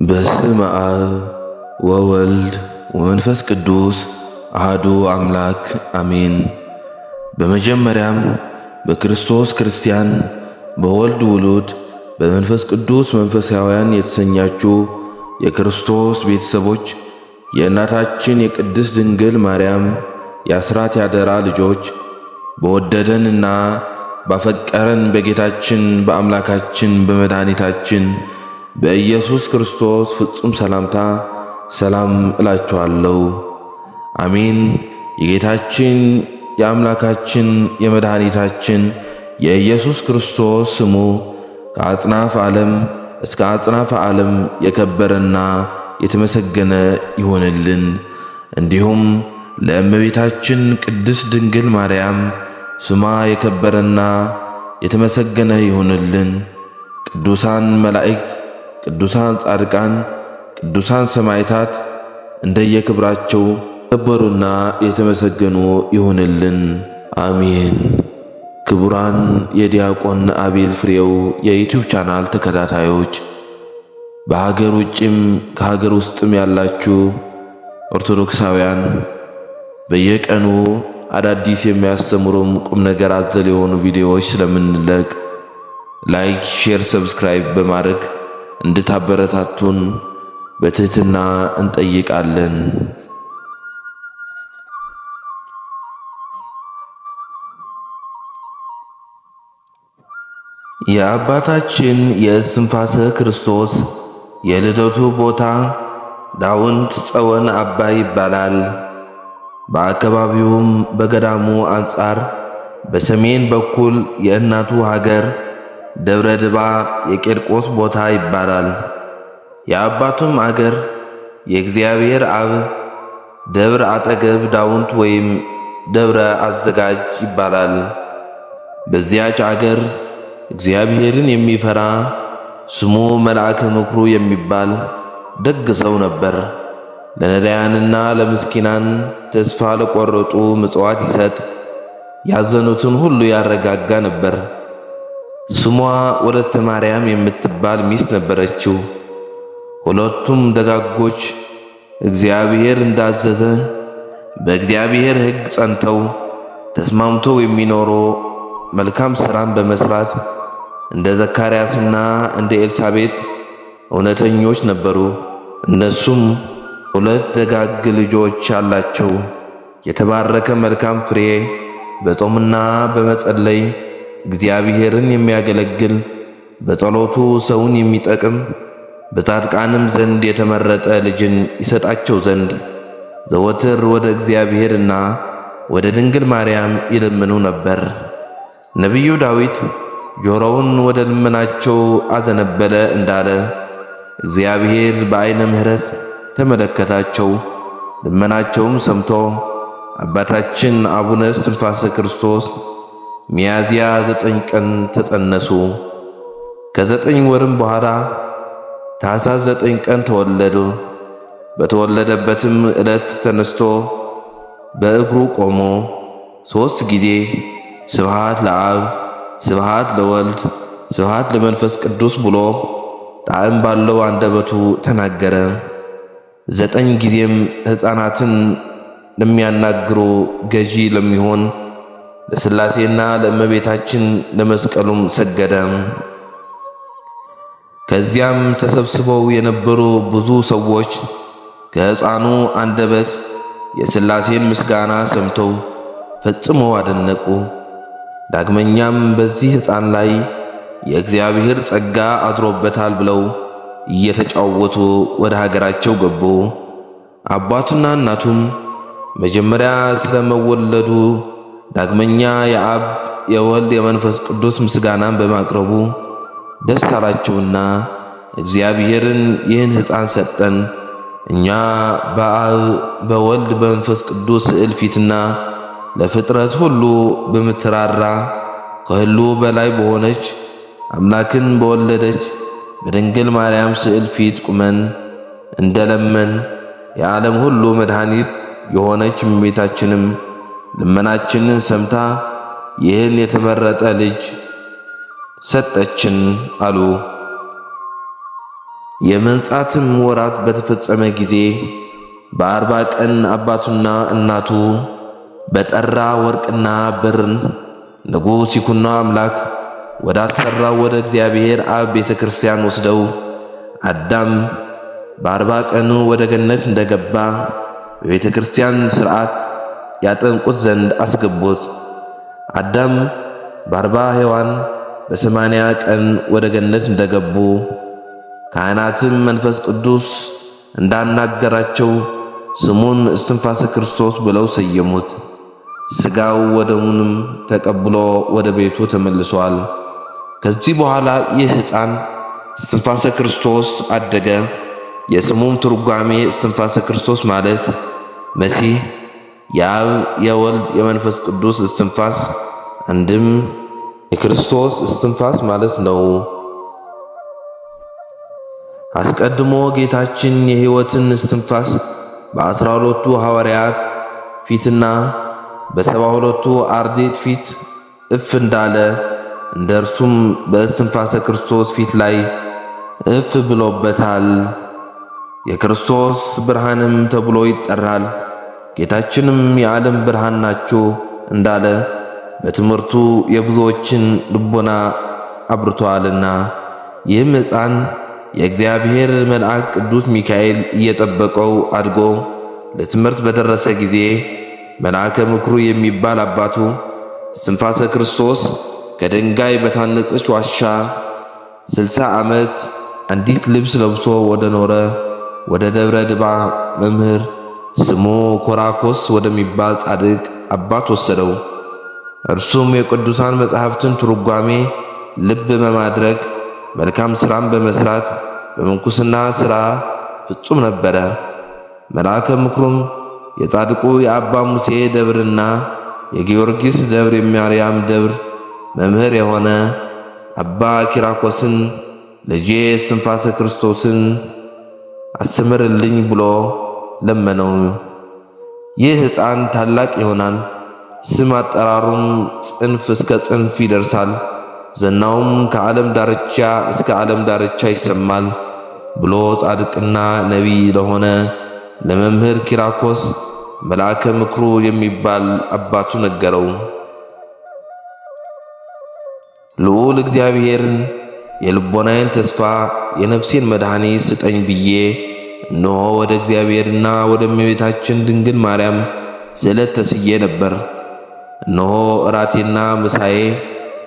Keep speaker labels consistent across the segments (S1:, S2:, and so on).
S1: በስመ አብ ወወልድ ወመንፈስ ቅዱስ አሐዱ አምላክ አሜን። በመጀመሪያም በክርስቶስ ክርስቲያን በወልድ ውሉድ በመንፈስ ቅዱስ መንፈሳውያን የተሰኛችሁ የክርስቶስ ቤተሰቦች የእናታችን የቅድስት ድንግል ማርያም የአስራት ያደራ ልጆች በወደደንና ባፈቀረን በጌታችን በአምላካችን በመድኃኒታችን በኢየሱስ ክርስቶስ ፍጹም ሰላምታ ሰላም እላችኋለሁ። አሜን። የጌታችን የአምላካችን የመድኃኒታችን የኢየሱስ ክርስቶስ ስሙ ከአጽናፍ ዓለም እስከ አጽናፍ ዓለም የከበረና የተመሰገነ ይሆንልን። እንዲሁም ለእመቤታችን ቅድስት ድንግል ማርያም ስሟ የከበረና የተመሰገነ ይሆንልን። ቅዱሳን መላእክት፣ ቅዱሳን ጻድቃን፣ ቅዱሳን ሰማዕታት እንደየክብራቸው የከበሩና የተመሰገኑ ይሆንልን። አሜን። ክቡራን የዲያቆን አቤል ፍሬው የዩቲዩብ ቻናል ተከታታዮች በሀገር ውጭም ከሀገር ውስጥም ያላችሁ ኦርቶዶክሳውያን በየቀኑ አዳዲስ የሚያስተምሩም ቁም ነገር አዘል የሆኑ ቪዲዮዎች ስለምንለቅ ላይክ፣ ሼር፣ ሰብስክራይብ በማድረግ እንድታበረታቱን በትህትና እንጠይቃለን። የአባታችን የእስትንፋሰ ክርስቶስ የልደቱ ቦታ ዳውንት ጸወን አባይ ይባላል። በአካባቢውም በገዳሙ አንጻር በሰሜን በኩል የእናቱ ሀገር ደብረ ድባ የቂርቆስ ቦታ ይባላል። የአባቱም አገር የእግዚአብሔር አብ ደብረ አጠገብ ዳውንት ወይም ደብረ አዘጋጅ ይባላል። በዚያች አገር እግዚአብሔርን የሚፈራ ስሙ መልአከ ምክሩ የሚባል ደግ ሰው ነበር። ለነዳያንና ለምስኪናን ተስፋ ለቆረጡ ምጽዋት ይሰጥ፣ ያዘኑትን ሁሉ ያረጋጋ ነበር። ስሟ ወለተ ማርያም የምትባል ሚስት ነበረችው። ሁለቱም ደጋጎች እግዚአብሔር እንዳዘዘ በእግዚአብሔር ሕግ ጸንተው ተስማምተው የሚኖሩ መልካም ሥራን በመስራት እንደ ዘካርያስና እንደ ኤልሳቤጥ እውነተኞች ነበሩ። እነሱም ሁለት ደጋግ ልጆች አላቸው። የተባረከ መልካም ፍሬ በጾምና በመጸለይ እግዚአብሔርን የሚያገለግል በጸሎቱ ሰውን የሚጠቅም በጻድቃንም ዘንድ የተመረጠ ልጅን ይሰጣቸው ዘንድ ዘወትር ወደ እግዚአብሔርና ወደ ድንግል ማርያም ይለምኑ ነበር። ነቢዩ ዳዊት ጆሮውን ወደ ልመናቸው አዘነበለ እንዳለ እግዚአብሔር በዓይነ ምሕረት ተመለከታቸው፣ ልመናቸውም ሰምቶ አባታችን አቡነ እስትንፋሰ ክርስቶስ ሚያዝያ 9 ቀን ተጸነሱ። ከ9 ወርም በኋላ ታኅሳስ 9 ቀን ተወለዱ። በተወለደበትም ዕለት ተነስቶ በእግሩ ቆሞ 3 ጊዜ ስብሃት ለአብ፣ ስብሃት ለወልድ፣ ስብሃት ለመንፈስ ቅዱስ ብሎ ጣዕም ባለው አንደበቱ ተናገረ። 9 ጊዜም ሕፃናትን ለሚያናግሩ ገዢ ለሚሆን ለሥላሴና ለእመቤታችን ለመስቀሉም ሰገደ። ከዚያም ተሰብስበው የነበሩ ብዙ ሰዎች ከሕፃኑ አንደበት የሥላሴን ምስጋና ሰምተው ፈጽመው አደነቁ። ዳግመኛም በዚህ ሕፃን ላይ የእግዚአብሔር ጸጋ አድሮበታል ብለው እየተጫወቱ ወደ ሀገራቸው ገቡ። አባቱና እናቱም መጀመሪያ ስለመወለዱ ዳግመኛ የአብ የወልድ የመንፈስ ቅዱስ ምስጋናን በማቅረቡ ደስ አላቸውና እግዚአብሔርን ይህን ሕፃን ሰጠን፣ እኛ በአብ በወልድ በመንፈስ ቅዱስ ስዕል ፊትና ለፍጥረት ሁሉ በምትራራ ከሁሉ በላይ በሆነች አምላክን በወለደች በድንግል ማርያም ስዕል ፊት ቁመን እንደለመን የዓለም ሁሉ መድኃኒት የሆነች እመቤታችንም ልመናችንን ሰምታ ይህን የተመረጠ ልጅ ሰጠችን አሉ። የመንጻትም ወራት በተፈጸመ ጊዜ በ40 ቀን አባቱና እናቱ በጠራ ወርቅና ብርን ንጉሥ ይኩኖ አምላክ ወዳሰራው ወደ እግዚአብሔር አብ ቤተ ክርስቲያን ወስደው አዳም በ40 ቀኑ ወደ ገነት እንደገባ በቤተ ክርስቲያን ሥርዓት ያጠምቁት ዘንድ አስገቡት። አዳም በ40 ሔዋን በ80 ቀን ወደ ገነት እንደገቡ ካህናትም መንፈስ ቅዱስ እንዳናገራቸው ስሙን እስትንፋሰ ክርስቶስ ብለው ሰየሙት። ሥጋው ወደሙንም ተቀብሎ ወደ ቤቱ ተመልሷል። ከዚህ በኋላ ይህ ሕፃን እስትንፋሰ ክርስቶስ አደገ። የስሙም ትርጓሜ እስትንፋሰ ክርስቶስ ማለት መሲህ፣ የአብ የወልድ የመንፈስ ቅዱስ እስትንፋስ፣ አንድም የክርስቶስ እስትንፋስ ማለት ነው። አስቀድሞ ጌታችን የሕይወትን እስትንፋስ በ12ቱ ሐዋርያት ፊትና በ72ቱ አርድእት ፊት እፍ እንዳለ እንደ እርሱም በእስትንፋሰ ክርስቶስ ፊት ላይ እፍ ብሎበታል። የክርስቶስ ብርሃንም ተብሎ ይጠራል። ጌታችንም የዓለም ብርሃን ናችሁ እንዳለ በትምህርቱ የብዙዎችን ልቦና አብርቷልና። ይህም ሕፃን የእግዚአብሔር መልአክ ቅዱስ ሚካኤል እየጠበቀው አድጎ ለትምህርት በደረሰ ጊዜ መልአከ ምክሩ የሚባል አባቱ እስትንፋሰ ክርስቶስ ከድንጋይ በታነጸች ዋሻ 60 ዓመት አንዲት ልብስ ለብሶ ወደ ኖረ ወደ ደብረ ድባ መምህር ስሙ ኮራኮስ ወደሚባል ጻድቅ አባት ወሰደው። እርሱም የቅዱሳን መጻሕፍትን ትርጓሜ ልብ በማድረግ መልካም ሥራም በመስራት በምንኩስና ሥራ ፍጹም ነበረ። መልአከ ምክሩም የጻድቁ የአባ ሙሴ ደብርና የጊዮርጊስ ደብር የማርያም ደብር መምህር የሆነ አባ ኪራኮስን ልጄ እስትንፋሰ ክርስቶስን አስተምርልኝ ብሎ ለመነው። ይህ ሕፃን ታላቅ ይሆናል፣ ስም አጠራሩም ጽንፍ እስከ ጽንፍ ይደርሳል፣ ዝናውም ከዓለም ዳርቻ እስከ ዓለም ዳርቻ ይሰማል ብሎ ጻድቅና ነቢይ ለሆነ ለመምህር ኪራኮስ መልአከ ምክሩ የሚባል አባቱ ነገረው። ልዑል እግዚአብሔርን የልቦናዬን ተስፋ የነፍሴን መድኃኒት ስጠኝ ብዬ እነሆ ወደ እግዚአብሔርና ወደ እመቤታችን ድንግል ማርያም ስዕለት ተስዬ ነበር። እነሆ እራቴና ምሳዬ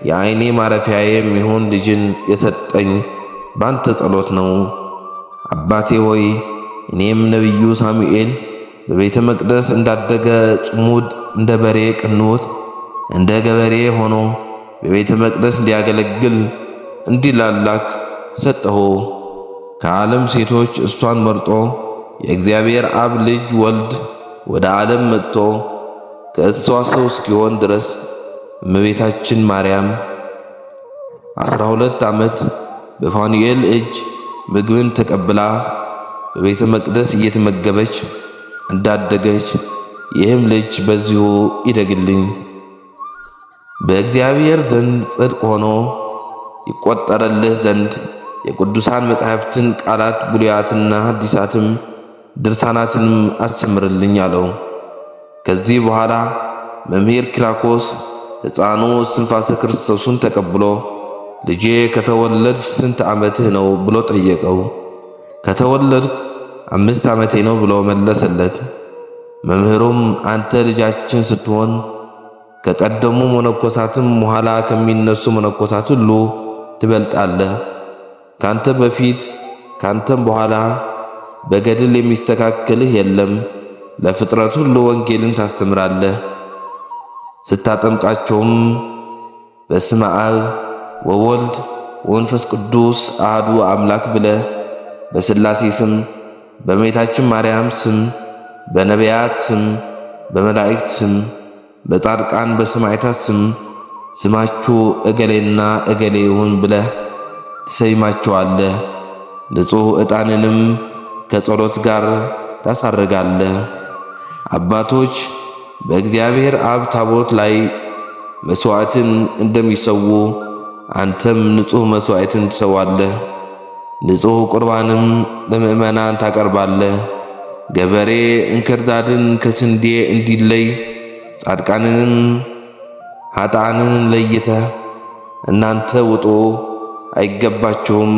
S1: የዓይኔ ማረፊያዬ የሚሆን ልጅን የሰጠኝ ባንተ ጸሎት ነው። አባቴ ሆይ እኔም ነቢዩ ሳሙኤል በቤተ መቅደስ እንዳደገ ጽሙድ እንደ በሬ ቅንውት እንደ ገበሬ ሆኖ በቤተ መቅደስ እንዲያገለግል እንዲላላክ ሰጠሁ። ከዓለም ሴቶች እሷን መርጦ የእግዚአብሔር አብ ልጅ ወልድ ወደ ዓለም መጥቶ ከእሷ ሰው እስኪሆን ድረስ እመቤታችን ማርያም 12 ዓመት በፋኑኤል እጅ ምግብን ተቀብላ በቤተ መቅደስ እየተመገበች እንዳደገች ይህም ልጅ በዚሁ ይደግልኝ። በእግዚአብሔር ዘንድ ጽድቅ ሆኖ ይቆጠረልህ ዘንድ የቅዱሳን መጻሕፍትን ቃላት ብሉያትና ሐዲሳትም ድርሳናትንም አስተምርልኝ አለው። ከዚህ በኋላ መምህር ኪራኮስ ሕፃኑ እስትንፋሰ ክርስቶስን ተቀብሎ ልጄ ከተወለድህ ስንት ዓመትህ ነው ብሎ ጠየቀው። ከተወለድኩ 5 ዓመቴ ነው ብሎ መለሰለት። መምህሩም አንተ ልጃችን ስትሆን ከቀደሙ መነኮሳትም ኋላ ከሚነሱ መነኮሳት ሁሉ ትበልጣለህ። ካንተ በፊት ካንተም በኋላ በገድል የሚስተካከልህ የለም። ለፍጥረት ሁሉ ወንጌልን ታስተምራለህ። ስታጠምቃቸውም በስመ አብ ወወልድ ወመንፈስ ቅዱስ አሐዱ አምላክ ብለህ በሥላሴ ስም፣ በእመቤታችን ማርያም ስም፣ በነቢያት ስም፣ በመላእክት ስም፣ በጻድቃን በሰማዕታት ስም ስማችሁ እገሌና እገሌ ይሁን ብለህ ትሰይማቸዋለህ። ንጹሕ ዕጣንንም ከጸሎት ጋር ታሳርጋለህ። አባቶች በእግዚአብሔር አብ ታቦት ላይ መሥዋዕትን እንደሚሰዉ አንተም ንጹሕ መሥዋዕትን ትሰዋለህ። ንጹሕ ቁርባንም ለምእመናን ታቀርባለህ። ገበሬ እንክርዳድን ከስንዴ እንዲለይ ጻድቃንንም ኃጥአንን ለይተህ እናንተ ውጡ አይገባችሁም፣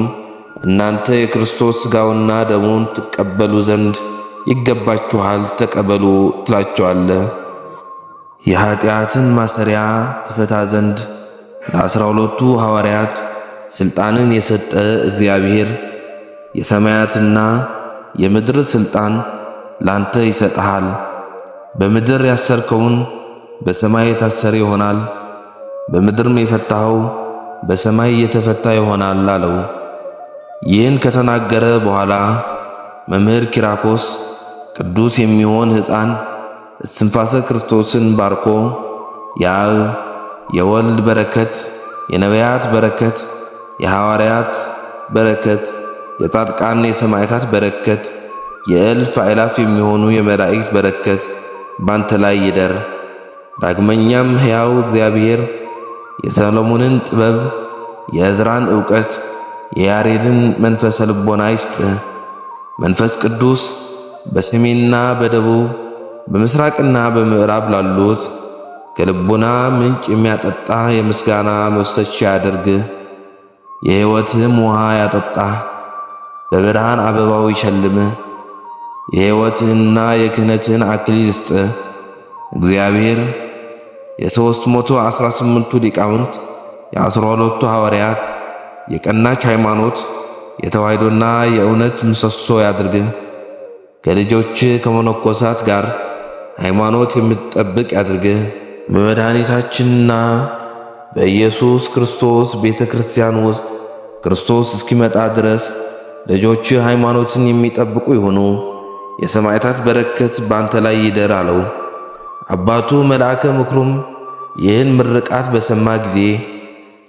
S1: እናንተ የክርስቶስ ሥጋውና ደሙን ትቀበሉ ዘንድ ይገባችኋል፣ ተቀበሉ ትላቸዋለህ። የኀጢአትን ማሰሪያ ትፈታ ዘንድ ለ12ቱ ሐዋርያት ሥልጣንን የሰጠ እግዚአብሔር የሰማያትና የምድር ሥልጣን ላንተ ይሰጥሃል። በምድር ያሰርከውን በሰማይ የታሰረ ይሆናል፣ በምድርም የፈታኸው በሰማይ የተፈታ ይሆናል አለው። ይህን ከተናገረ በኋላ መምህር ኪራኮስ ቅዱስ የሚሆን ሕፃን እስትንፋሰ ክርስቶስን ባርኮ የአብ የወልድ በረከት፣ የነቢያት በረከት፣ የሐዋርያት በረከት፣ የጻድቃን የሰማዕታት በረከት፣ የእልፍ አእላፍ የሚሆኑ የመላእክት በረከት ባንተ ላይ ይደር። ዳግመኛም ሕያው እግዚአብሔር የሰሎሞንን ጥበብ፣ የዕዝራን ዕውቀት፣ የያሬድን መንፈሰ ልቦና ይስጥህ። መንፈስ ቅዱስ በሰሜንና በደቡብ በምስራቅና በምዕራብ ላሉት ከልቦና ምንጭ የሚያጠጣ የምስጋና መፍሰሻ ያድርግህ። የሕይወትህም ውሃ ያጠጣህ፣ በብርሃን አበባው ይሸልምህ። የሕይወትህና የክህነትህን አክሊል ይስጥህ። እግዚአብሔር የ318ቱ ሊቃውንት፣ የ12ቱ ሐዋርያት፣ የቀናች ሃይማኖት፣ የተዋሕዶና የእውነት ምሰሶ ያድርግህ። ከልጆች ከመነኮሳት ጋር ሃይማኖት የምትጠብቅ ያድርግህ። በመድኃኒታችንና በኢየሱስ ክርስቶስ ቤተ ክርስቲያን ውስጥ ክርስቶስ እስኪመጣ ድረስ ልጆች ሃይማኖትን የሚጠብቁ ይሁኑ። የሰማዕታት በረከት ባንተ ላይ ይደር አለው። አባቱ መልአከ ምክሩም ይህን ምርቃት በሰማ ጊዜ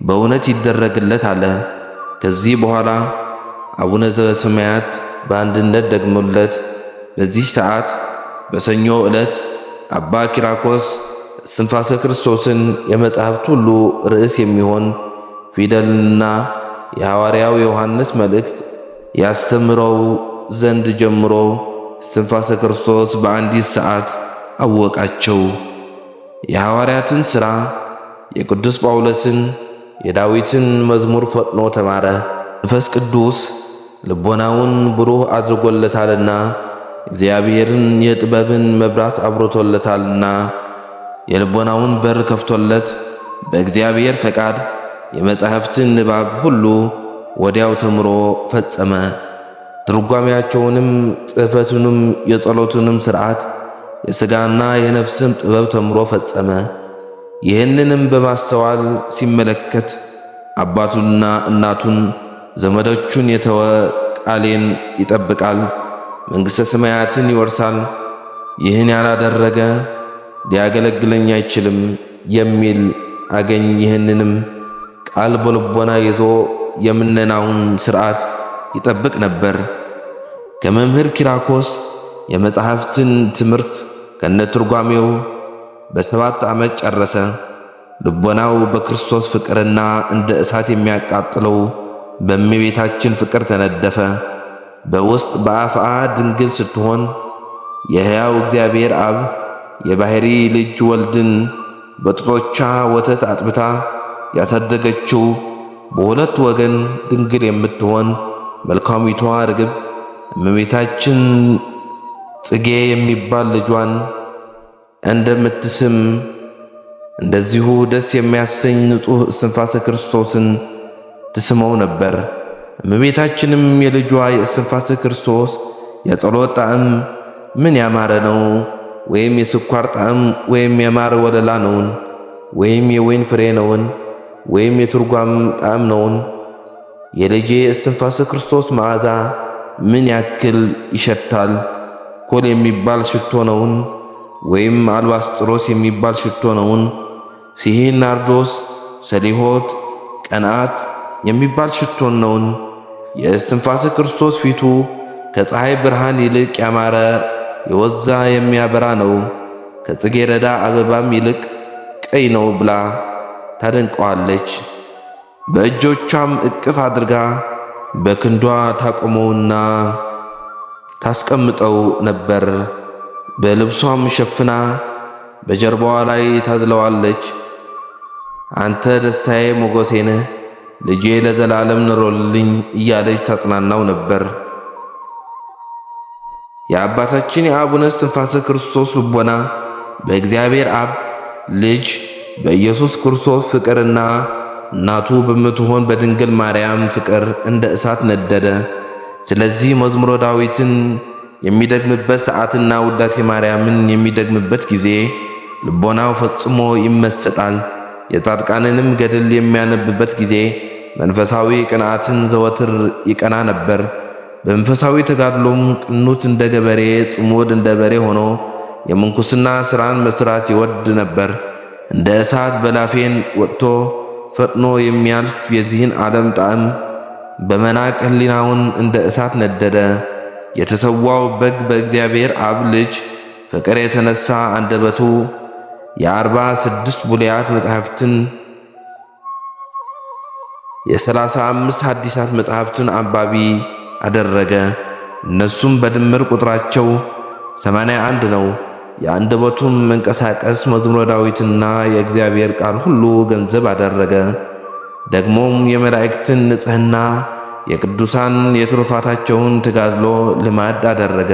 S1: በእውነት ይደረግለት አለ። ከዚህ በኋላ አቡነ ዘበሰማያት በአንድነት ደግሞለት በዚህ ሰዓት በሰኞ ዕለት አባ ኪራኮስ እስትንፋሰ ክርስቶስን የመጻሕፍት ሁሉ ርዕስ የሚሆን ፊደልና የሐዋርያው ዮሐንስ መልእክት ያስተምረው ዘንድ ጀምሮ እስትንፋሰ ክርስቶስ በአንዲት ሰዓት አወቃቸው። የሐዋርያትን ሥራ፣ የቅዱስ ጳውሎስን፣ የዳዊትን መዝሙር ፈጥኖ ተማረ። መንፈስ ቅዱስ ልቦናውን ብሩህ አድርጎለታልና እግዚአብሔርን የጥበብን መብራት አብርቶለታልና የልቦናውን በር ከፍቶለት በእግዚአብሔር ፈቃድ የመጻሕፍትን ንባብ ሁሉ ወዲያው ተምሮ ፈጸመ። ትርጓሜያቸውንም ጽሕፈቱንም የጸሎቱንም ሥርዓት የሥጋና የነፍስም ጥበብ ተምሮ ፈጸመ። ይህንንም በማስተዋል ሲመለከት አባቱንና እናቱን ዘመዶቹን የተወ ቃሌን ይጠብቃል፣ መንግሥተ ሰማያትን ይወርሳል፣ ይህን ያላደረገ ሊያገለግለኝ አይችልም የሚል አገኝ። ይህንንም ቃል በልቦና ይዞ የምነናውን ሥርዓት ይጠብቅ ነበር። ከመምህር ኪራኮስ የመጻሕፍትን ትምህርት ከነትርጓሜው በ7 ዓመት ጨረሰ። ልቦናው በክርስቶስ ፍቅርና እንደ እሳት የሚያቃጥለው በእመቤታችን ፍቅር ተነደፈ። በውስጥ በአፍአ ድንግል ስትሆን የሕያው እግዚአብሔር አብ የባሕሪ ልጅ ወልድን በጡቶቿ ወተት አጥብታ ያሳደገችው በሁለት ወገን ድንግል የምትሆን መልካሚቷ ርግብ እመቤታችን ጽጌ የሚባል ልጇን እንደምትስም እንደዚሁ ደስ የሚያሰኝ ንጹሕ እስትንፋሰ ክርስቶስን ትስመው ነበር። እመቤታችንም የልጇ የእስትንፋሰ ክርስቶስ የጸሎት ጣዕም ምን ያማረ ነው፣ ወይም የስኳር ጣዕም ወይም የማር ወለላ ነውን፣ ወይም የወይን ፍሬ ነውን፣ ወይም የትርጓም ጣዕም ነውን? የልጄ እስትንፋሰ ክርስቶስ መዓዛ ምን ያክል ይሸታል? ኮል የሚባል ሽቶ ነውን? ወይም አልባስጥሮስ የሚባል ሽቶ ነውን? ሲሂን፣ ናርዶስ፣ ሰሊሆት፣ ቀንዓት የሚባል ሽቶን ነውን? የእስትንፋሰ ክርስቶስ ፊቱ ከፀሐይ ብርሃን ይልቅ ያማረ የወዛ የሚያበራ ነው፣ ከጽጌረዳ አበባም ይልቅ ቀይ ነው ብላ ታደንቀዋለች። በእጆቿም እቅፍ አድርጋ በክንዷ ታቆመውና ታስቀምጠው ነበር። በልብሷም ሸፍና በጀርባዋ ላይ ታዝለዋለች። አንተ ደስታዬ ሞገሴ ነህ፣ ልጄ ለዘላለም ኑሮልኝ እያለች ታጽናናው ነበር። የአባታችን የአቡነ እስትንፋሰ ክርስቶስ ልቦና በእግዚአብሔር አብ ልጅ በኢየሱስ ክርስቶስ ፍቅርና እናቱ በምትሆን በድንግል ማርያም ፍቅር እንደ እሳት ነደደ። ስለዚህ መዝሙረ ዳዊትን የሚደግምበት ሰዓትና ውዳሴ ማርያምን የሚደግምበት ጊዜ ልቦናው ፈጽሞ ይመሰጣል። የጻድቃንንም ገድል የሚያነብበት ጊዜ መንፈሳዊ ቅንዓትን ዘወትር ይቀና ነበር። በመንፈሳዊ ተጋድሎም ቅኑት እንደ ገበሬ፣ ጽሙድ እንደ በሬ ሆኖ የምንኩስና ሥራን መስራት ይወድ ነበር። እንደ እሳት በላፌን ወጥቶ ፈጥኖ የሚያልፍ የዚህን ዓለም ጣዕም በመናቅ ሕሊናውን እንደ እሳት ነደደ። የተሰዋው በግ በእግዚአብሔር አብ ልጅ ፍቅር የተነሳ አንደበቱ የ46 ቡልያት መጻሕፍትን የ35 ሐዲሳት መጻሕፍትን አንባቢ አደረገ። እነሱም በድምር ቁጥራቸው 81 ነው። የአንደበቱም መንቀሳቀስ መዝሙረ ዳዊትና የእግዚአብሔር ቃል ሁሉ ገንዘብ አደረገ። ደግሞም የመላእክትን ንጽሕና የቅዱሳን የትሩፋታቸውን ተጋድሎ ልማድ አደረገ።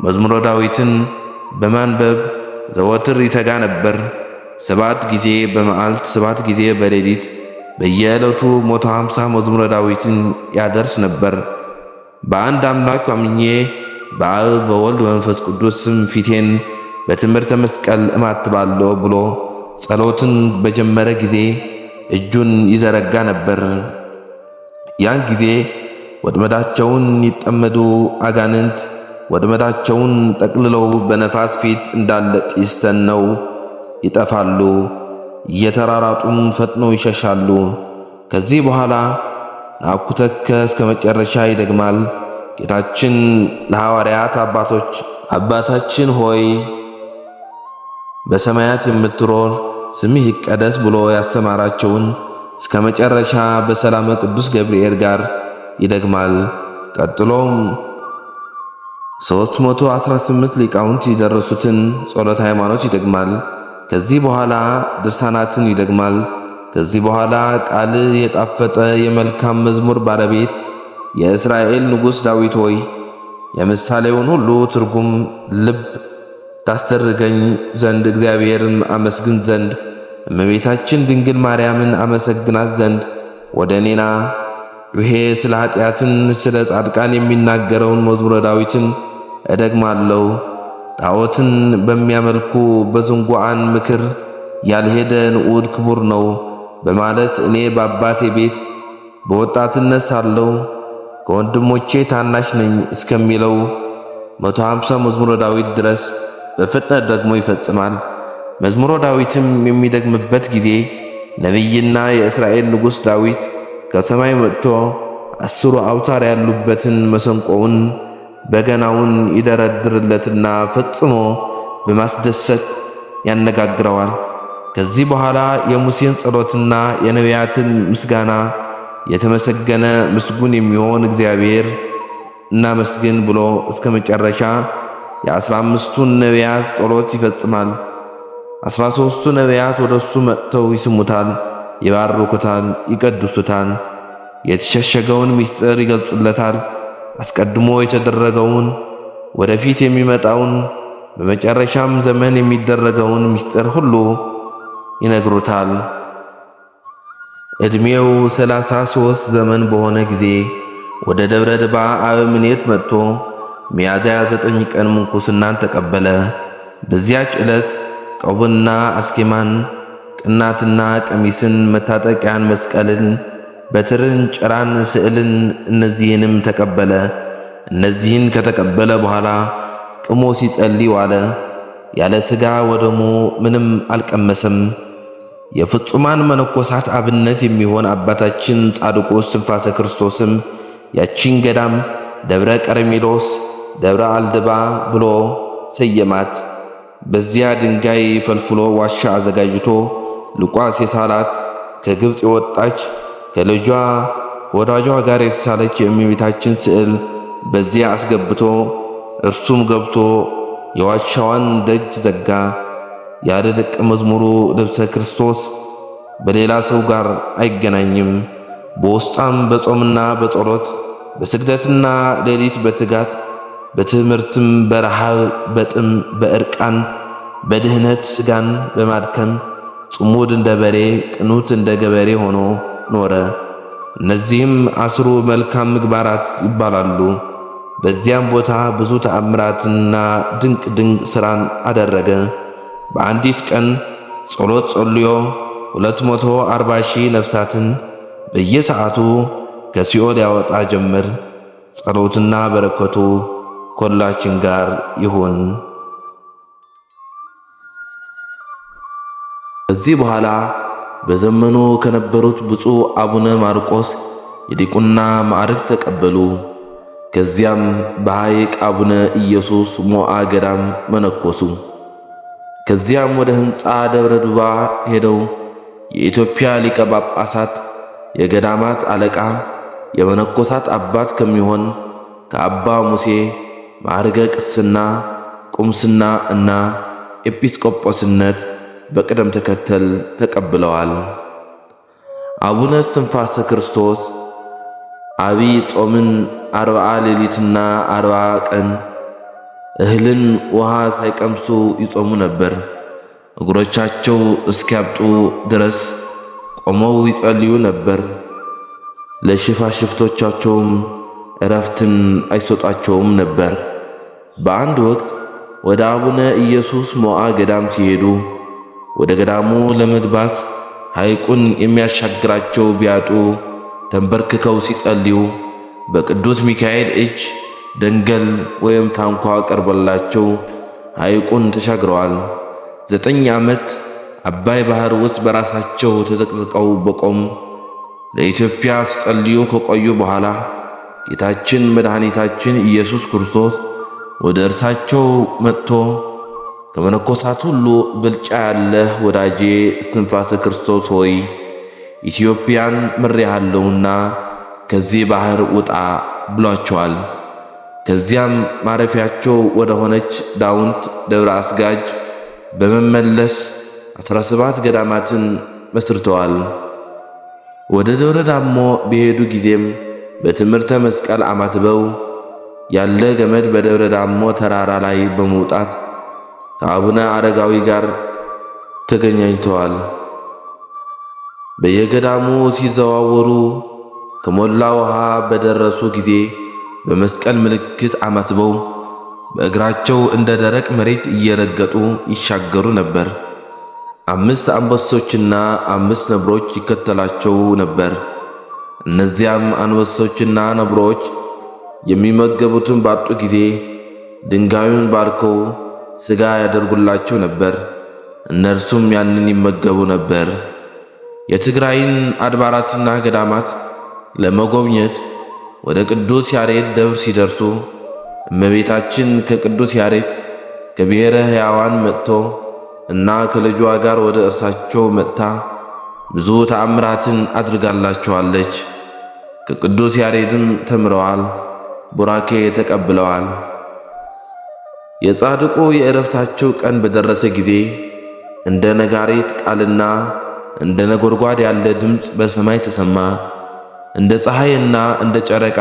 S1: መዝሙረ ዳዊትን በማንበብ ዘወትር ይተጋ ነበር። 7 ጊዜ በመዓልት 7 ጊዜ በሌሊት በየዕለቱ 150 መዝሙረ ዳዊትን ያደርስ ነበር። በአንድ አምላክ አምኜ በአብ በወልድ በመንፈስ ቅዱስ ስም ፊቴን በትምህርተ መስቀል እማትባለሁ ብሎ ጸሎትን በጀመረ ጊዜ እጁን ይዘረጋ ነበር። ያን ጊዜ ወጥመዳቸውን ይጠመዱ አጋንንት ወጥመዳቸውን ጠቅልለው በነፋስ ፊት እንዳለ ጢስ ተነው ይጠፋሉ፣ እየተራራጡም ፈጥነው ይሸሻሉ። ከዚህ በኋላ ናኩተከ እስከ መጨረሻ ይደግማል። ጌታችን ለሐዋርያት አባታችን ሆይ በሰማያት የምትኖር ስምህ ይቀደስ ብሎ ያስተማራቸውን እስከ መጨረሻ በሰላመ ቅዱስ ገብርኤል ጋር ይደግማል። ቀጥሎም 318 ሊቃውንት የደረሱትን ጸሎተ ሃይማኖት ይደግማል። ከዚህ በኋላ ድርሳናትን ይደግማል። ከዚህ በኋላ ቃል የጣፈጠ የመልካም መዝሙር ባለቤት የእስራኤል ንጉሥ ዳዊት ሆይ የምሳሌውን ሁሉ ትርጉም ልብ ታስተርገኝ ዘንድ እግዚአብሔርን አመስግን ዘንድ እመቤታችን ድንግል ማርያምን አመሰግናት ዘንድ ወደ እኔና ጩኼ ስለ ኃጢአትን ስለ ጻድቃን የሚናገረውን መዝሙረ ዳዊትን እደግማለሁ። ጣዖትን በሚያመልኩ በዝንጓዓን ምክር ያልሄደ ንዑድ ክቡር ነው በማለት እኔ በአባቴ ቤት በወጣትነት ሳለሁ ከወንድሞቼ ታናሽ ነኝ እስከሚለው 150 መዝሙረ ዳዊት ድረስ በፍጥነት ደግሞ ይፈጽማል። መዝሙረ ዳዊትም የሚደግምበት ጊዜ ነቢይና የእስራኤል ንጉሥ ዳዊት ከሰማይ መጥቶ 10 አውታር ያሉበትን መሰንቆውን በገናውን ይደረድርለትና ፈጽሞ በማስደሰት ያነጋግረዋል። ከዚህ በኋላ የሙሴን ጸሎትና የነቢያትን ምስጋና የተመሰገነ ምስጉን የሚሆን እግዚአብሔር እናመስግን ብሎ እስከ መጨረሻ የ15ቱን ነቢያት ጸሎት ይፈጽማል። 13ቱ ነቢያት ወደሱ መጥተው ይስሙታል፣ ይባርኩታል፣ ይቀድሱታል። የተሸሸገውን ምስጢር ይገልጹለታል። አስቀድሞ የተደረገውን ወደፊት የሚመጣውን በመጨረሻም ዘመን የሚደረገውን ምስጢር ሁሉ ይነግሩታል። ዕድሜው 33 ዘመን በሆነ ጊዜ ወደ ደብረ ድባ አበምኔት መጥቶ ሚያዝያ 9 ቀን ምንኩስናን ተቀበለ። በዚያች ዕለት ቀቡንና አስኬማን፣ ቅናትና ቀሚስን፣ መታጠቂያን፣ መስቀልን፣ በትርን፣ ጭራን፣ ስዕልን እነዚህንም ተቀበለ። እነዚህን ከተቀበለ በኋላ ቅሞ ሲጸልይ ዋለ። ያለ ሥጋ ወደሙ ምንም አልቀመሰም። የፍጹማን መነኮሳት አብነት የሚሆን አባታችን ጻድቁ እስትንፋሰ ክርስቶስም ያቺን ገዳም ደብረ ቀርሜሎስ ደብረ አልድባ ብሎ ሰየማት። በዚያ ድንጋይ ፈልፍሎ ዋሻ አዘጋጅቶ ሉቃስ የሳላት ከግብፅ የወጣች ከልጇ ከወዳጇ ጋር የተሳለች የእመቤታችን ስዕል በዚያ አስገብቶ እርሱም ገብቶ የዋሻዋን ደጅ ዘጋ። ያለ ደቀ መዝሙሩ ልብሰ ክርስቶስ በሌላ ሰው ጋር አይገናኝም። በውስጣም በጾምና በጸሎት በስግደትና ሌሊት በትጋት በትምህርትም በረሃብ በጥም በእርቃን በድህነት ሥጋን በማድከም ጽሙድ እንደ በሬ ቅኑት እንደ ገበሬ ሆኖ ኖረ። እነዚህም 10 መልካም ምግባራት ይባላሉ። በዚያም ቦታ ብዙ ተአምራትና ድንቅ ሥራን አደረገ። በአንዲት ቀን ጸሎት ጸልዮ 240,000 ነፍሳትን በየሰዓቱ ከሲኦል ያወጣ ጀመር። ጸሎትና በረከቱ ከሁላችን ጋር ይሁን። ከዚህ በኋላ በዘመኑ ከነበሩት ብፁዕ አቡነ ማርቆስ የዲቁና ማዕረግ ተቀበሉ። ከዚያም በሐይቅ አቡነ ኢየሱስ ሞዓ ገዳም መነኮሱ። ከዚያም ወደ ሕንፃ ደብረ ዱባ ሄደው የኢትዮጵያ ሊቀ ጳጳሳት የገዳማት አለቃ የመነኮሳት አባት ከሚሆን ከአባ ሙሴ ማዕረገ ቅስና፣ ቁምስና እና ኤጲስቆጶስነት በቅደም ተከተል ተቀብለዋል። አቡነ እስትንፋሰ ክርስቶስ አብይ ጾምን 40 ሌሊትና 40 ቀን እህልን ውሃ ሳይቀምሱ ይጾሙ ነበር። እግሮቻቸው እስኪያብጡ ድረስ ቆመው ይጸልዩ ነበር። ለሽፋሽፍቶቻቸውም እረፍትን አይሰጧቸውም ነበር። በአንድ ወቅት ወደ አቡነ ኢየሱስ ሞዓ ገዳም ሲሄዱ ወደ ገዳሙ ለመግባት ሐይቁን የሚያሻግራቸው ቢያጡ ተንበርክከው ሲጸልዩ በቅዱስ ሚካኤል እጅ ደንገል ወይም ታንኳ ቀርቦላቸው ሐይቁን ተሻግረዋል። 9 ዓመት አባይ ባህር ውስጥ በራሳቸው ተዘቅዝቀው በቆም ለኢትዮጵያ ሲጸልዩ ከቆዩ በኋላ ጌታችን መድኃኒታችን ኢየሱስ ክርስቶስ ወደ እርሳቸው መጥቶ ከመነኮሳት ሁሉ ብልጫ ያለህ ወዳጄ እስትንፋሰ ክርስቶስ ሆይ ኢትዮጵያን ምሬሃለሁና ከዚህ ባህር ውጣ ብሏቸዋል። ከዚያም ማረፊያቸው ወደ ሆነች ዳውንት ደብረ አስጋጅ በመመለስ 17 ገዳማትን መስርተዋል። ወደ ደብረ ዳሞ በሄዱ ጊዜም በትምህርተ መስቀል አማትበው ያለ ገመድ በደብረ ዳሞ ተራራ ላይ በመውጣት ከአቡነ አረጋዊ ጋር ተገናኝተዋል። በየገዳሙ ሲዘዋወሩ ከሞላ ውሃ በደረሱ ጊዜ በመስቀል ምልክት አማትበው በእግራቸው እንደ ደረቅ መሬት እየረገጡ ይሻገሩ ነበር። 5 አንበሶችና 5 ነብሮች ይከተላቸው ነበር። እነዚያም አንበሶችና ነብሮች የሚመገቡትን ባጡ ጊዜ ድንጋዩን ባርከው ሥጋ ያደርጉላቸው ነበር። እነርሱም ያንን ይመገቡ ነበር። የትግራይን አድባራትና ገዳማት ለመጎብኘት ወደ ቅዱስ ያሬድ ደብር ሲደርሱ እመቤታችን ከቅዱስ ያሬድ ከብሔረ ሕያዋን መጥቶ እና ከልጇ ጋር ወደ እርሳቸው መጥታ ብዙ ተአምራትን አድርጋላቸዋለች። ከቅዱስ ያሬድም ተምረዋል፣ ቡራኬ ተቀብለዋል። የጻድቁ የዕረፍታቸው ቀን በደረሰ ጊዜ እንደ ነጋሪት ቃልና እንደ ነጎድጓድ ያለ ድምፅ በሰማይ ተሰማ። እንደ ፀሐይና እንደ ጨረቃ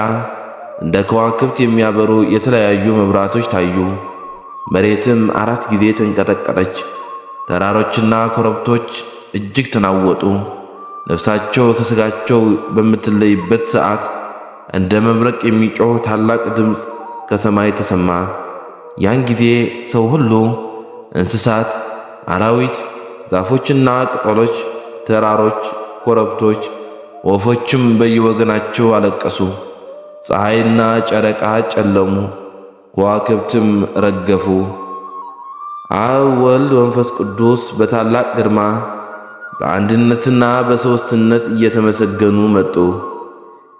S1: እንደ ከዋክብት የሚያበሩ የተለያዩ መብራቶች ታዩ። መሬትም 4 ጊዜ ተንቀጠቀጠች። ተራሮችና ኮረብቶች እጅግ ተናወጡ። ነፍሳቸው ከሥጋቸው በምትለይበት ሰዓት እንደ መብረቅ የሚጮህ ታላቅ ድምፅ ከሰማይ ተሰማ። ያን ጊዜ ሰው ሁሉ፣ እንስሳት፣ አራዊት፣ ዛፎችና ቅጠሎች፣ ተራሮች፣ ኮረብቶች፣ ወፎችም በየወገናቸው አለቀሱ። ፀሐይና ጨረቃ ጨለሙ፣ ከዋክብትም ረገፉ። አብ ወልድ መንፈስ ቅዱስ በታላቅ ግርማ በአንድነትና በሦስትነት እየተመሰገኑ መጡ።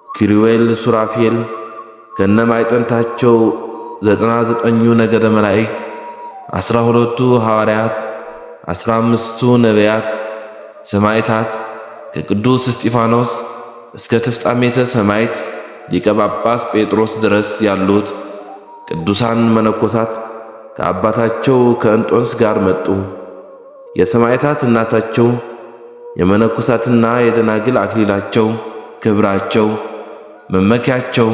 S1: ኪሩቤል ሱራፌል ከነማዕጠንታቸው 99ኙ ነገደ መላእክት፣ 12ቱ ሐዋርያት፣ 15ቱ ነቢያት፣ ሰማዕታት ከቅዱስ እስጢፋኖስ እስከ ተፍጻሜተ ሰማዕት ሊቀ ጳጳስ ጴጥሮስ ድረስ ያሉት ቅዱሳን መነኮሳት ከአባታቸው ከእንጦንስ ጋር መጡ። የሰማዕታት እናታቸው፣ የመነኮሳትና የደናግል አክሊላቸው፣ ክብራቸው፣ መመኪያቸው፣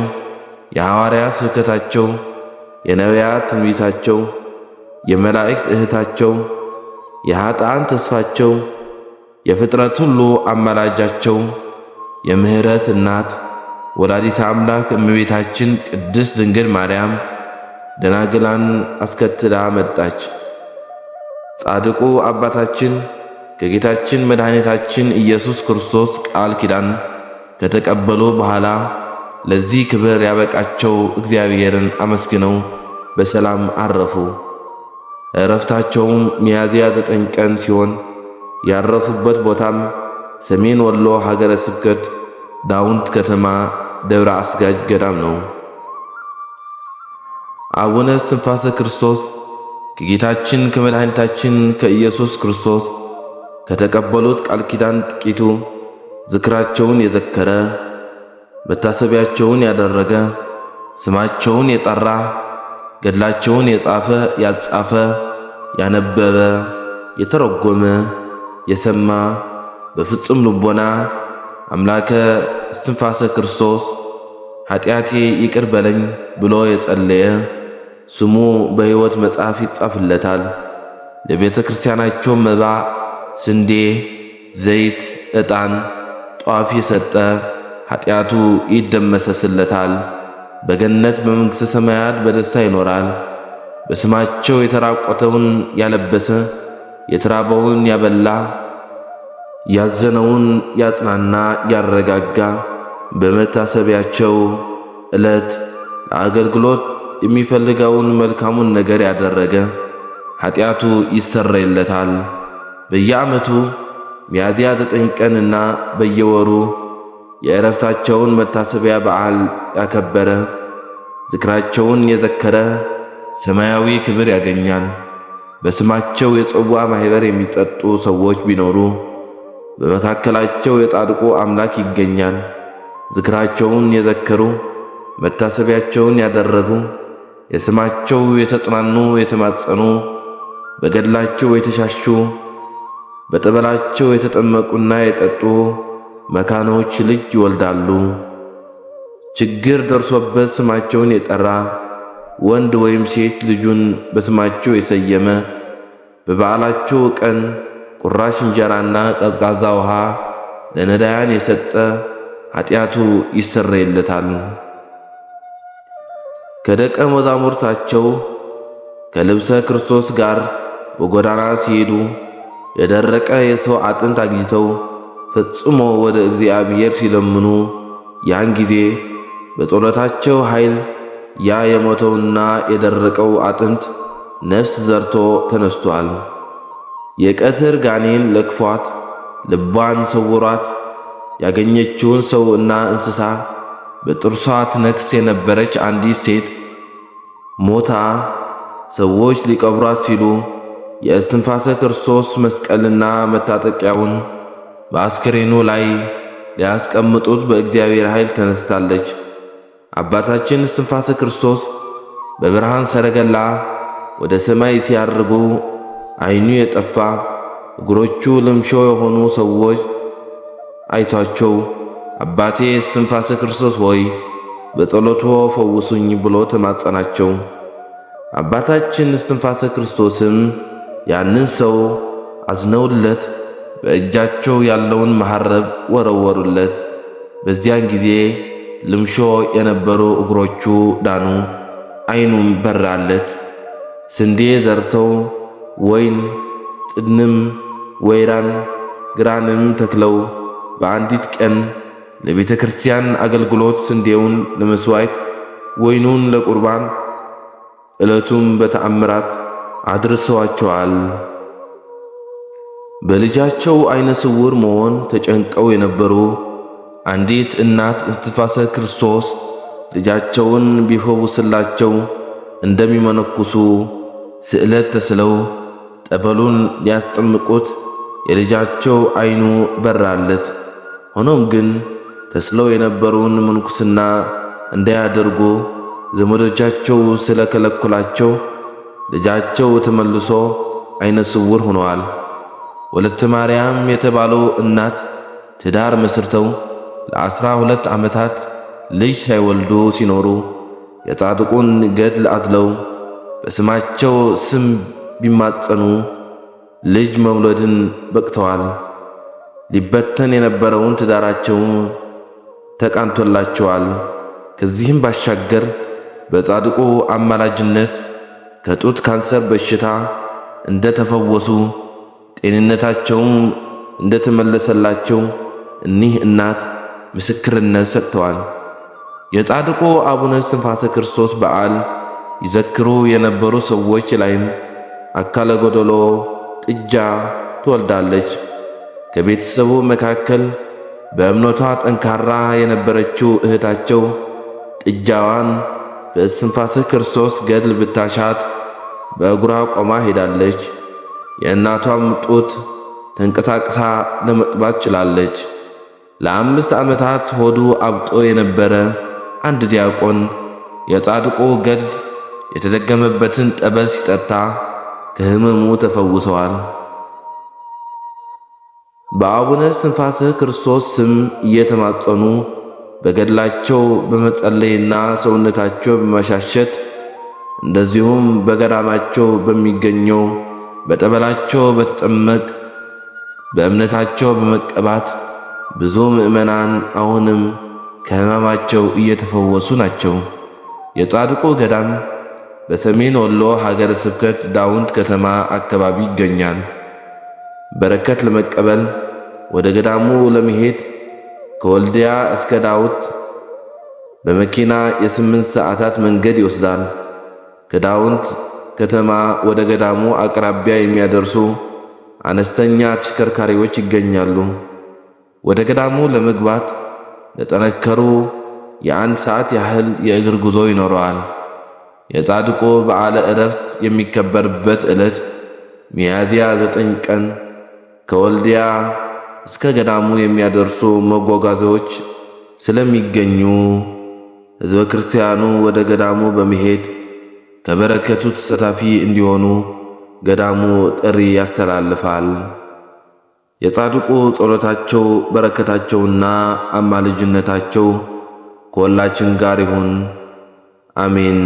S1: የሐዋርያት ስብከታቸው፣ የነቢያት ትንቢታቸው፣ የመላእክት እህታቸው፣ የኃጥአን ተስፋቸው፣ የፍጥረት ሁሉ አማላጃቸው፣ የምሕረት እናት ወላዲተ አምላክ እመቤታችን ቅድስት ድንግል ማርያም ደናግላን አስከትላ መጣች። ጻድቁ አባታችን ከጌታችን መድኃኒታችን ኢየሱስ ክርስቶስ ቃል ኪዳን ከተቀበሉ በኋላ ለዚህ ክብር ያበቃቸው እግዚአብሔርን አመስግነው በሰላም አረፉ። ዕረፍታቸውም ሚያዝያ 9 ቀን ሲሆን ያረፉበት ቦታም ሰሜን ወሎ ሀገረ ስብከት ዳውንት ከተማ ደብረ አስጋጅ ገዳም ነው። አቡነ እስትንፋሰ ክርስቶስ ከጌታችን ከመድኃኒታችን ከኢየሱስ ክርስቶስ ከተቀበሉት ቃል ኪዳን ጥቂቱ ዝክራቸውን የዘከረ መታሰቢያቸውን ያደረገ ስማቸውን የጠራ ገድላቸውን የጻፈ ያጻፈ ያነበበ የተረጎመ የሰማ በፍጹም ልቦና አምላከ እስትንፋሰ ክርስቶስ ኃጢአቴ ይቅር በለኝ ብሎ የጸለየ ስሙ በሕይወት መጽሐፍ ይጻፍለታል። ለቤተ ክርስቲያናቸው መባ፣ ስንዴ፣ ዘይት፣ ዕጣን፣ ጧፍ የሰጠ ኃጢአቱ ይደመሰስለታል። በገነት በመንግሥተ ሰማያት በደስታ ይኖራል። በስማቸው የተራቆተውን ያለበሰ የተራበውን ያበላ ያዘነውን ያጽናና ያረጋጋ በመታሰቢያቸው ዕለት ለአገልግሎት የሚፈልገውን መልካሙን ነገር ያደረገ ኃጢአቱ ይሰረይለታል። በየዓመቱ ሚያዝያ 9 ቀንና በየወሩ የዕረፍታቸውን መታሰቢያ በዓል ያከበረ ዝክራቸውን የዘከረ ሰማያዊ ክብር ያገኛል። በስማቸው የጽዋ ማኅበር የሚጠጡ ሰዎች ቢኖሩ በመካከላቸው የጻድቁ አምላክ ይገኛል። ዝክራቸውን የዘከሩ መታሰቢያቸውን ያደረጉ የስማቸው የተጽናኑ የተማጸኑ በገድላቸው የተሻሹ በጠበላቸው የተጠመቁና የጠጡ መካኖች ልጅ ይወልዳሉ። ችግር ደርሶበት ስማቸውን የጠራ ወንድ ወይም ሴት ልጁን በስማቸው የሰየመ በበዓላቸው ቀን ቁራሽ እንጀራና ቀዝቃዛ ውሃ ለነዳያን የሰጠ ኃጢአቱ ይሰረይለታል። ከደቀ መዛሙርታቸው ከልብሰ ክርስቶስ ጋር በጎዳና ሲሄዱ የደረቀ የሰው አጥንት አግኝተው ፈጽሞ ወደ እግዚአብሔር ሲለምኑ ያን ጊዜ በጸሎታቸው ኃይል ያ የሞተውና የደረቀው አጥንት ነፍስ ዘርቶ ተነስቷል። የቀትር ጋኔን ለክፏት ልቧን ሰውሯት ያገኘችውን ሰው እና እንስሳ በጥርሷ ትነክስ የነበረች አንዲት ሴት ሞታ ሰዎች ሊቀብሯት ሲሉ የእስትንፋሰ ክርስቶስ መስቀልና መታጠቂያውን በአስከሬኑ ላይ ሊያስቀምጡት በእግዚአብሔር ኃይል ተነስታለች። አባታችን እስትንፋሰ ክርስቶስ በብርሃን ሰረገላ ወደ ሰማይ ሲያርጉ ዓይኑ የጠፋ እግሮቹ ልምሾ የሆኑ ሰዎች አይቷቸው አባቴ እስትንፋሰ ክርስቶስ ሆይ በጸሎቶ ፈውሱኝ ብሎ ተማጸናቸው። አባታችን እስትንፋሰ ክርስቶስም ያንን ሰው አዝነውለት በእጃቸው ያለውን መሐረብ ወረወሩለት። በዚያን ጊዜ ልምሾ የነበሩ እግሮቹ ዳኑ፣ ዓይኑም በራለት። ስንዴ ዘርተው ወይን፣ ጥድንም፣ ወይራን፣ ግራንም ተክለው በአንዲት ቀን ለቤተ ክርስቲያን አገልግሎት ስንዴውን ለመሥዋዕት ወይኑን ለቁርባን ዕለቱም በተአምራት አድርሰዋቸዋል። በልጃቸው ዓይነ ስውር መሆን ተጨንቀው የነበሩ አንዲት እናት እስትንፋሰ ክርስቶስ ልጃቸውን ቢፈውስላቸው እንደሚመነኩሱ ስዕለት ተስለው ጠበሉን ሊያስጠምቁት የልጃቸው ዓይኑ በራለት። ሆኖም ግን ተስለው የነበሩን ምንኩስና እንዳያደርጉ ዘመዶቻቸው ስለከለከሏቸው ልጃቸው ተመልሶ ዓይነ ስውር ሆነዋል። ወለተ ማርያም የተባለው እናት ትዳር መስርተው ለ12 ዓመታት ልጅ ሳይወልዱ ሲኖሩ የጻድቁን ገድል አዝለው በስማቸው ስም ቢማጸኑ ልጅ መውለድን በቅተዋል። ሊበተን የነበረውን ትዳራቸው ተቃንቶላቸዋል። ከዚህም ባሻገር በጻድቁ አማላጅነት ከጡት ካንሰር በሽታ እንደተፈወሱ ጤንነታቸውም እንደተመለሰላቸው እኒህ እናት ምስክርነት ሰጥተዋል። የጻድቁ አቡነ እስትንፋሰ ክርስቶስ በዓል ይዘክሩ የነበሩ ሰዎች ላይም አካለ ጎደሎ ጥጃ ትወልዳለች። ከቤተሰቡ መካከል በእምነቷ ጠንካራ የነበረችው እህታቸው ጥጃዋን በእስትንፋሰ ክርስቶስ ገድል ብታሻት በእግሯ ቆማ ሄዳለች። የእናቷም ጡት ተንቀሳቅሳ ለመጥባት ችላለች። ለ5 ዓመታት ሆዱ አብጦ የነበረ አንድ ዲያቆን የጻድቁ ገድል የተደገመበትን ጠበል ሲጠጣ ከሕመሙ ተፈውሰዋል። በአቡነ እስትንፋሰ ክርስቶስ ስም እየተማጸኑ በገድላቸው በመጸለይና ሰውነታቸው በመሻሸት እንደዚሁም በገዳማቸው በሚገኘው በጠበላቸው በተጠመቅ በእምነታቸው በመቀባት ብዙ ምዕመናን አሁንም ከሕመማቸው እየተፈወሱ ናቸው። የጻድቁ ገዳም በሰሜን ወሎ ሀገረ ስብከት ዳውንት ከተማ አካባቢ ይገኛል። በረከት ለመቀበል ወደ ገዳሙ ለመሄድ ከወልዲያ እስከ ዳውት በመኪና የ8 ሰዓታት መንገድ ይወስዳል። ከዳውንት ከተማ ወደ ገዳሙ አቅራቢያ የሚያደርሱ አነስተኛ ተሽከርካሪዎች ይገኛሉ። ወደ ገዳሙ ለመግባት ለጠነከሩ የ1 ሰዓት ያህል የእግር ጉዞ ይኖረዋል። የጻድቁ በዓለ ዕረፍት የሚከበርበት ዕለት ሚያዝያ 9 ቀን ከወልዲያ እስከ ገዳሙ የሚያደርሱ መጓጓዣዎች ስለሚገኙ ሕዝበ ክርስቲያኑ ወደ ገዳሙ በመሄድ ከበረከቱ ተሳታፊ እንዲሆኑ ገዳሙ ጥሪ ያስተላልፋል። የጻድቁ ጸሎታቸው በረከታቸውና አማላጅነታቸው ከሁላችን ጋር ይሁን፣ አሜን።